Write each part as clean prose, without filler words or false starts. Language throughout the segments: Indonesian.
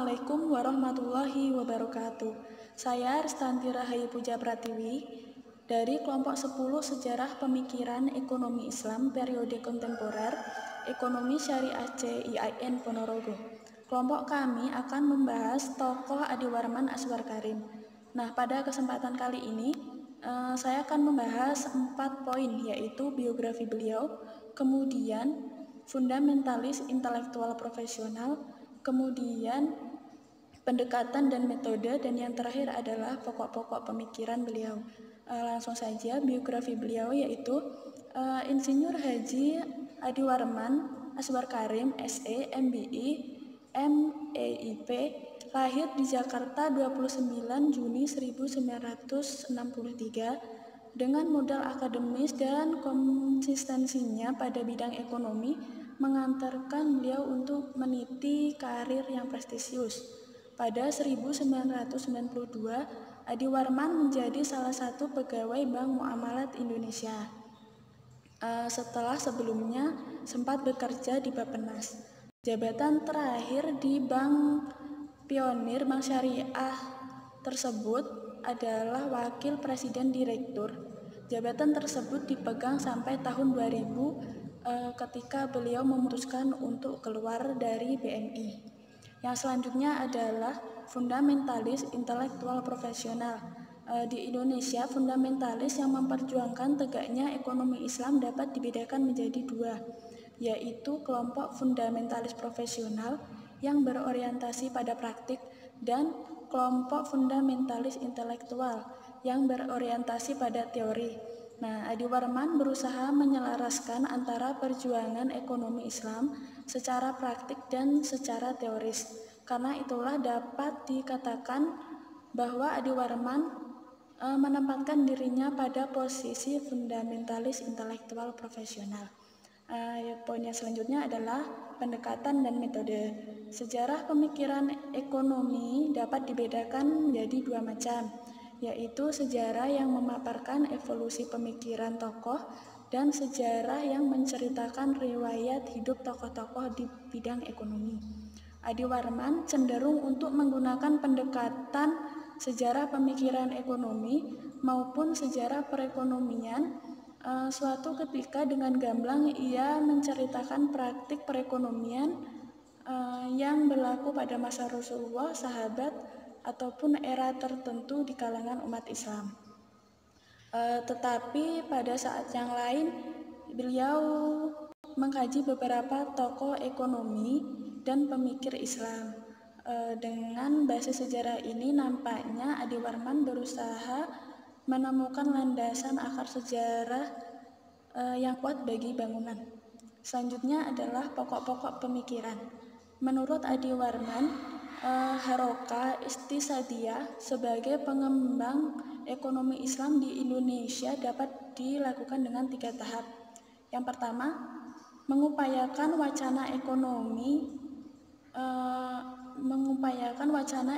Assalamualaikum warahmatullahi wabarakatuh. Saya Restanti Rahayu Puja Pratiwi dari kelompok 10 Sejarah Pemikiran Ekonomi Islam Periode Kontemporer Ekonomi Syariah CIIN Ponorogo. Kelompok kami akan membahas tokoh Adiwarman Aswar Karim. Nah, pada kesempatan kali ini saya akan membahas 4 poin, yaitu biografi beliau, kemudian fundamentalis intelektual profesional, kemudian pendekatan dan metode, dan yang terakhir adalah pokok-pokok pemikiran beliau. Langsung saja, biografi beliau yaitu Insinyur Haji Adiwarman Aswar Karim, SE, MBI, MEIP, lahir di Jakarta 29 Juni 1963, dengan modal akademis dan konsistensinya pada bidang ekonomi mengantarkan beliau untuk meniti karir yang prestisius. Pada 1992, Adiwarman menjadi salah satu pegawai Bank Muamalat Indonesia. Setelah sebelumnya sempat bekerja di Bappenas. Jabatan terakhir di Bank Pionir Bank Syariah tersebut adalah Wakil Presiden Direktur. Jabatan tersebut dipegang sampai tahun 2000 ketika beliau memutuskan untuk keluar dari BNI. Yang selanjutnya adalah fundamentalis intelektual profesional. Di Indonesia, fundamentalis yang memperjuangkan tegaknya ekonomi Islam dapat dibedakan menjadi dua, yaitu kelompok fundamentalis profesional yang berorientasi pada praktik dan kelompok fundamentalis intelektual yang berorientasi pada teori. Nah, Adiwarman berusaha menyelaraskan antara perjuangan ekonomi Islam secara praktik dan secara teoris. Karena itulah dapat dikatakan bahwa Adiwarman menempatkan dirinya pada posisi fundamentalis intelektual profesional. Poin yang selanjutnya adalah pendekatan dan metode. Sejarah pemikiran ekonomi dapat dibedakan menjadi dua macam, yaitu sejarah yang memaparkan evolusi pemikiran tokoh dan sejarah yang menceritakan riwayat hidup tokoh-tokoh di bidang ekonomi. Adiwarman cenderung untuk menggunakan pendekatan sejarah pemikiran ekonomi maupun sejarah perekonomian. Suatu ketika dengan gamblang ia menceritakan praktik perekonomian yang berlaku pada masa Rasulullah, sahabat, ataupun era tertentu di kalangan umat Islam. Tetapi pada saat yang lain beliau mengkaji beberapa tokoh ekonomi dan pemikir Islam. Dengan basis sejarah ini nampaknya Adiwarman berusaha menemukan landasan akar sejarah yang kuat bagi bangunan. Selanjutnya adalah pokok-pokok pemikiran. Menurut Adiwarman, Haroka Iqtisadiyah sebagai pengembang ekonomi Islam di Indonesia dapat dilakukan dengan 3 tahap. Yang pertama, mengupayakan wacana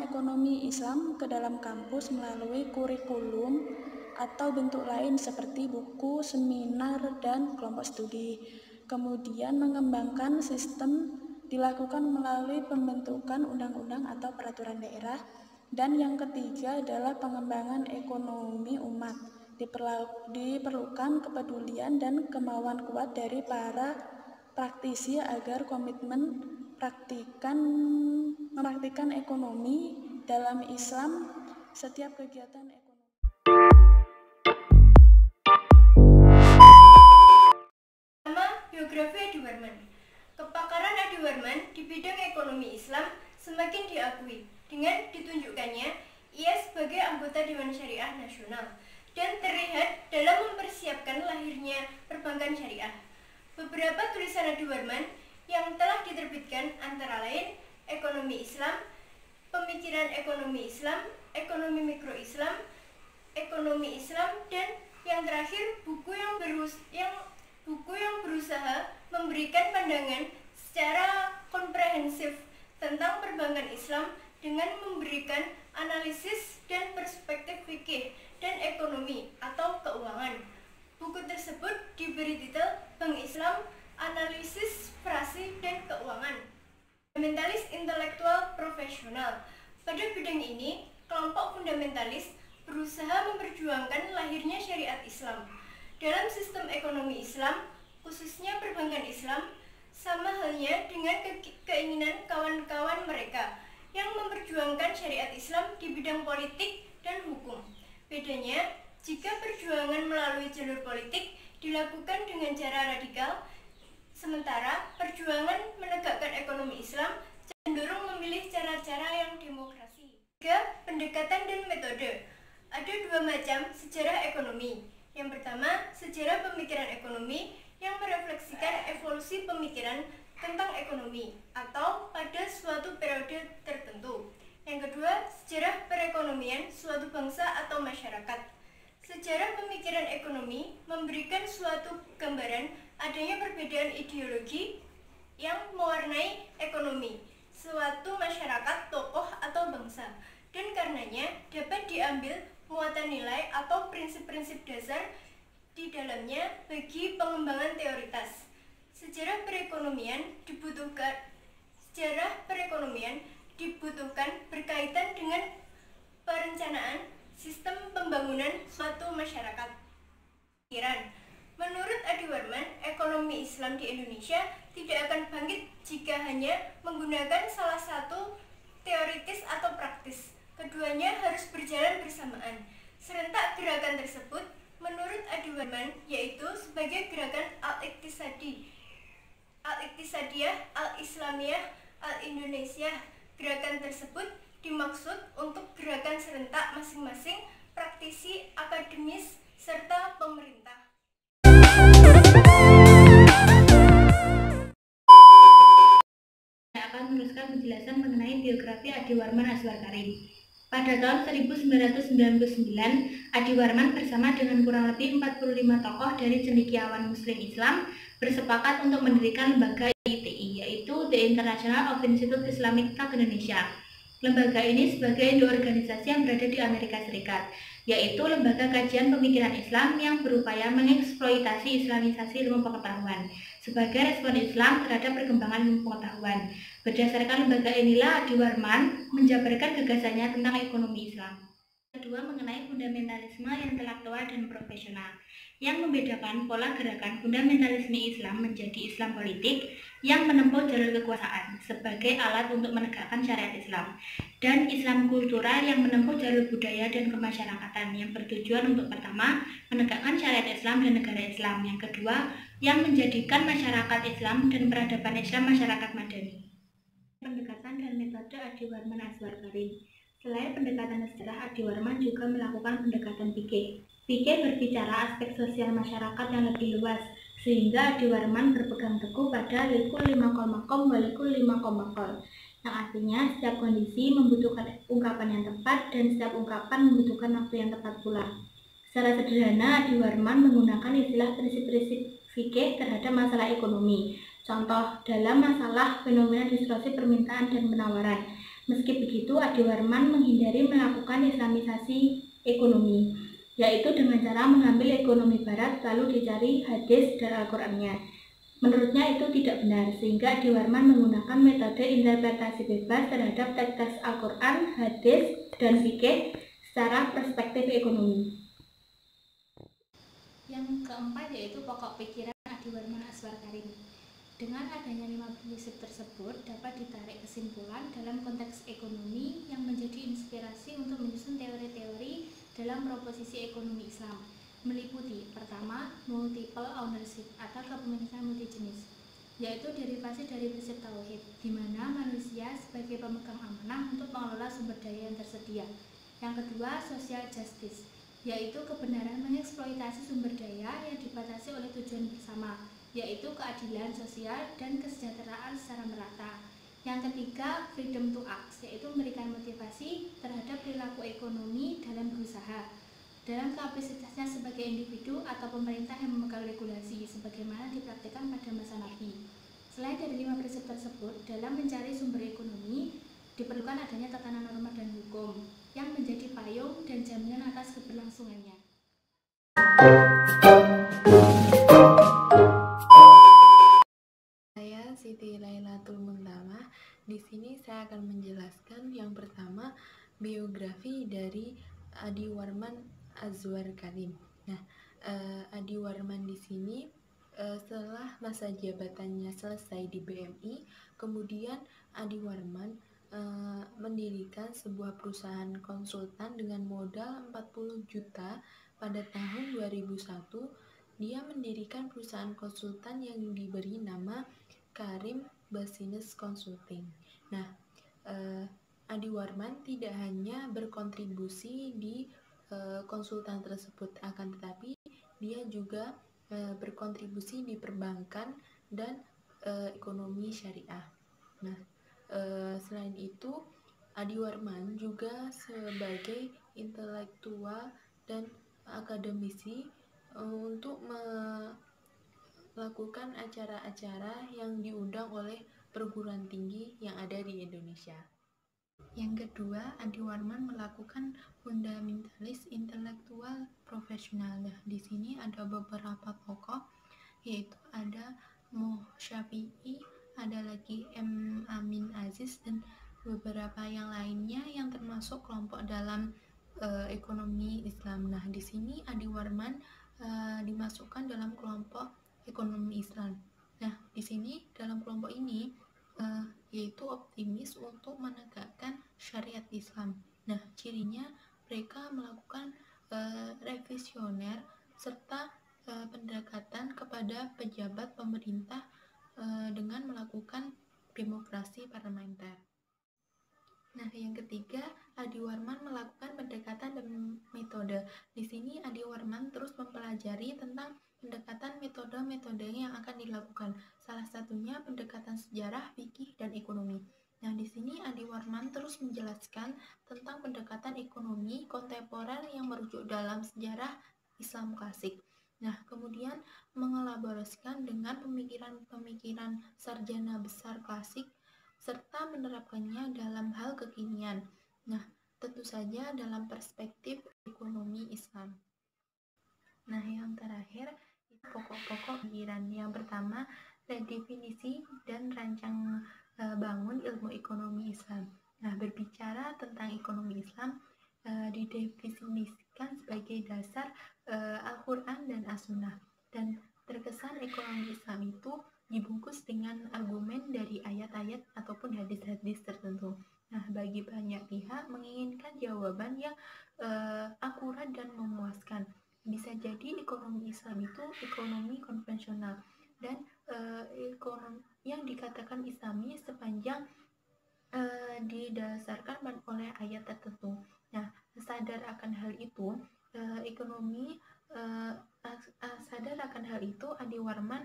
ekonomi Islam ke dalam kampus melalui kurikulum atau bentuk lain seperti buku, seminar, dan kelompok studi. Kemudian mengembangkan sistem dilakukan melalui pembentukan undang-undang atau peraturan daerah. Dan yang ketiga adalah pengembangan ekonomi umat. Diperlukan kepedulian dan kemauan kuat dari para praktisi agar komitmen mempraktikkan ekonomi dalam Islam setiap kegiatan ekonomi. Biografi Adiwarman. Kepakaran Adiwarman di bidang ekonomi Islam semakin diakui dengan ditunjukkannya ia sebagai anggota Dewan Syariah Nasional dan terlihat dalam mempersiapkan lahirnya perbankan syariah. Beberapa tulisan Adiwarman yang telah diterbitkan antara lain Ekonomi Islam, Pemikiran Ekonomi Islam, Ekonomi Mikro Islam, Ekonomi Islam, dan yang terakhir buku yang berusaha memberikan pandangan secara komprehensif tentang perbankan Islam dengan memberikan analisis dan perspektif fikih dan ekonomi atau keuangan. Buku tersebut diberi titel Bank Islam, Analisis Frasi dan Keuangan. Fundamentalis intelektual profesional. Pada bidang ini, kelompok fundamentalis berusaha memperjuangkan lahirnya syariat Islam. Dalam sistem ekonomi Islam, khususnya perbankan Islam, sama halnya dengan keinginan kawan-kawan mereka yang memperjuangkan syariat Islam di bidang politik dan hukum. Bedanya, jika perjuangan melalui jalur politik dilakukan dengan cara radikal, sementara perjuangan menegakkan ekonomi Islam cenderung memilih cara-cara yang demokrasi. 3. Pendekatan dan metode. Ada dua macam sejarah ekonomi. Yang pertama, sejarah pemikiran ekonomi yang merefleksikan evolusi pemikiran tentang ekonomi atau pada suatu periode tertentu. Yang kedua, sejarah perekonomian suatu bangsa atau masyarakat. Sejarah pemikiran ekonomi memberikan suatu gambaran adanya perbedaan ideologi yang mewarnai ekonomi suatu masyarakat, tokoh, atau bangsa, dan karenanya dapat diambil muatan nilai atau prinsip-prinsip dasar di dalamnya bagi pengembangan teoritas. Sejarah perekonomian dibutuhkan berkaitan dengan perencanaan sistem pembangunan suatu masyarakat. Menurut Adi Warman, ekonomi Islam di Indonesia tidak akan bangkit jika hanya menggunakan salah satu teoritis atau praktis. Keduanya harus berjalan bersamaan. Serentak gerakan tersebut, menurut Adi Warman, yaitu sebagai gerakan al-Iqtisadiyah, al-Islamiyah, al-Indonesia. Gerakan tersebut dimaksud untuk gerakan serentak masing-masing praktisi, akademis, serta pemerintah. Saya akan meneruskan penjelasan mengenai biografi Adi Warman Azwar Karim. Pada tahun 1999, Adi Warman bersama dengan kurang lebih 45 tokoh dari cendekiawan Muslim Islam bersepakat untuk mendirikan lembaga ITI, yaitu The International of Institute Islamic Thought Indonesia. Lembaga ini sebagai induk organisasi yang berada di Amerika Serikat, yaitu lembaga kajian pemikiran Islam yang berupaya mengeksploitasi islamisasi ilmu pengetahuan sebagai respon Islam terhadap perkembangan ilmu pengetahuan. Berdasarkan lembaga inilah Adi Warman menjabarkan gagasannya tentang ekonomi Islam. Kedua, mengenai fundamentalisme intelektual dan profesional, yang membedakan pola gerakan fundamentalisme Islam menjadi Islam politik yang menempuh jalur kekuasaan sebagai alat untuk menegakkan syariat Islam, dan Islam kultural yang menempuh jalur budaya dan kemasyarakatan yang bertujuan untuk pertama, menegakkan syariat Islam dan negara Islam, yang kedua, yang menjadikan masyarakat Islam dan peradaban Islam masyarakat madani. Pendekatan dan metode Adi Warman Azwar Karim. Selain pendekatan sejarah, Adi Warman juga melakukan pendekatan fikih. Fikih berbicara aspek sosial masyarakat yang lebih luas, sehingga Adi Warman berpegang teguh pada likul lima komakom walikul lima komakol, yang artinya setiap kondisi membutuhkan ungkapan yang tepat dan setiap ungkapan membutuhkan waktu yang tepat pula. Secara sederhana, Adi Warman menggunakan istilah prinsip-prinsip fikih terhadap masalah ekonomi. Contoh dalam masalah fenomena distorsi permintaan dan penawaran. Meski begitu, Adi Warman menghindari melakukan islamisasi ekonomi, yaitu dengan cara mengambil ekonomi barat lalu dicari hadis dan Al-Qur'annya. Menurutnya itu tidak benar, sehingga Adi Warman menggunakan metode interpretasi bebas terhadap teks Al-Qur'an, hadis, dan fikih secara perspektif ekonomi. Yang keempat yaitu pokok pikiran Adi Warman Azwar Karim. Dengan adanya 5 prinsip tersebut dapat ditarik kesimpulan dalam konteks ekonomi yang menjadi inspirasi untuk menyusun teori-teori dalam proposisi ekonomi Islam, meliputi pertama, multiple ownership atau kepemilikan multijenis, yaitu derivasi dari prinsip tauhid, di mana manusia sebagai pemegang amanah untuk mengelola sumber daya yang tersedia. Yang kedua, social justice, yaitu kebenaran mengeksploitasi sumber daya yang dibatasi oleh tujuan bersama, yaitu keadilan sosial dan kesejahteraan secara merata. Yang ketiga, freedom to act, yaitu memberikan motivasi terhadap perilaku ekonomi dalam berusaha, dalam kapasitasnya sebagai individu atau pemerintah yang memegang regulasi, sebagaimana dipraktikkan pada masa Nabi. Selain dari 5 prinsip tersebut, dalam mencari sumber ekonomi, diperlukan adanya tatanan norma dan hukum, yang menjadi payung dan jaminan atas keberlangsungannya. Saya Siti Lailatul Muntawa akan menjelaskan yang pertama biografi dari Adi Warman Azwar Karim. Nah, Adi Warman di sini setelah masa jabatannya selesai di BMI, kemudian Adi Warman mendirikan sebuah perusahaan konsultan dengan modal 40 juta pada tahun 2001. Dia mendirikan perusahaan konsultan yang diberi nama Karim Business Consulting. Nah, Adi Warman tidak hanya berkontribusi di konsultan tersebut, akan tetapi dia juga berkontribusi di perbankan dan ekonomi syariah. Nah, selain itu, Adi Warman juga sebagai intelektual dan akademisi untuk melakukan acara-acara yang diundang oleh perguruan tinggi yang ada di Indonesia. Yang kedua, Adi Warman melakukan fundamentalis intelektual profesional. Nah, di sini ada beberapa tokoh, yaitu ada Moh Syafi'i, ada lagi M. Amin Aziz, dan beberapa yang lainnya yang termasuk kelompok dalam ekonomi Islam. Nah, di sini Adi Warman dimasukkan dalam kelompok ekonomi Islam. Nah, di sini dalam kelompok ini yaitu optimis untuk menegakkan syariat Islam. Nah, cirinya mereka melakukan revisioner serta pendekatan kepada pejabat pemerintah dengan melakukan demokrasi parlementer. Nah, yang ketiga, Adi Warman melakukan pendekatan dan metode. Di sini Adi Warman terus mempelajari tentang pendekatan metode-metode yang akan dilakukan. Salah satunya pendekatan sejarah, fikih, dan ekonomi. Nah, di sini Adi Warman terus menjelaskan tentang pendekatan ekonomi kontemporer yang merujuk dalam sejarah Islam klasik. Nah, kemudian mengelaborasikan dengan pemikiran-pemikiran sarjana besar klasik serta menerapkannya dalam hal kekinian. Nah, tentu saja dalam perspektif ekonomi Islam. Nah, yang terakhir itu pokok-pokok pikiran. Yang pertama, redefinisi dan rancang bangun ilmu ekonomi Islam. Nah, berbicara tentang ekonomi Islam, didefinisikan sebagai dasar Al-Quran dan As-Sunnah. Dan terkesan ekonomi Islam itu dibungkus dengan argumen dari ayat-ayat ataupun hadis-hadis tertentu. Nah, bagi banyak pihak menginginkan jawaban yang akurat dan memuaskan. Bisa jadi ekonomi Islam itu ekonomi konvensional dan ekonomi yang dikatakan Islami sepanjang didasarkan oleh ayat tertentu. Nah, sadar akan hal itu, Adi Warman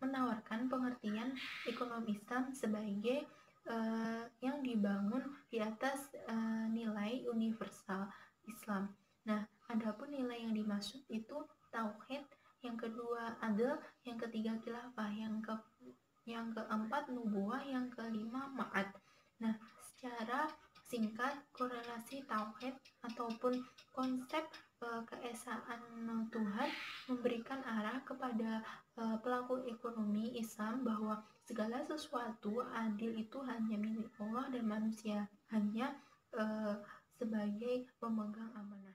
menawarkan pengertian ekonomi Islam sebagai yang dibangun di atas nilai universal Islam. Nah, adapun nilai yang dimaksud itu tauhid, yang kedua adil, yang ketiga khilafah, yang keempat nubuwah, yang kelima ma'ad. Nah, secara singkat, korelasi tauhid ataupun konsep keesaan Tuhan memberikan arah kepada pelaku ekonomi Islam bahwa segala sesuatu adil itu hanya milik Allah dan manusia hanya sebagai pemegang amanah.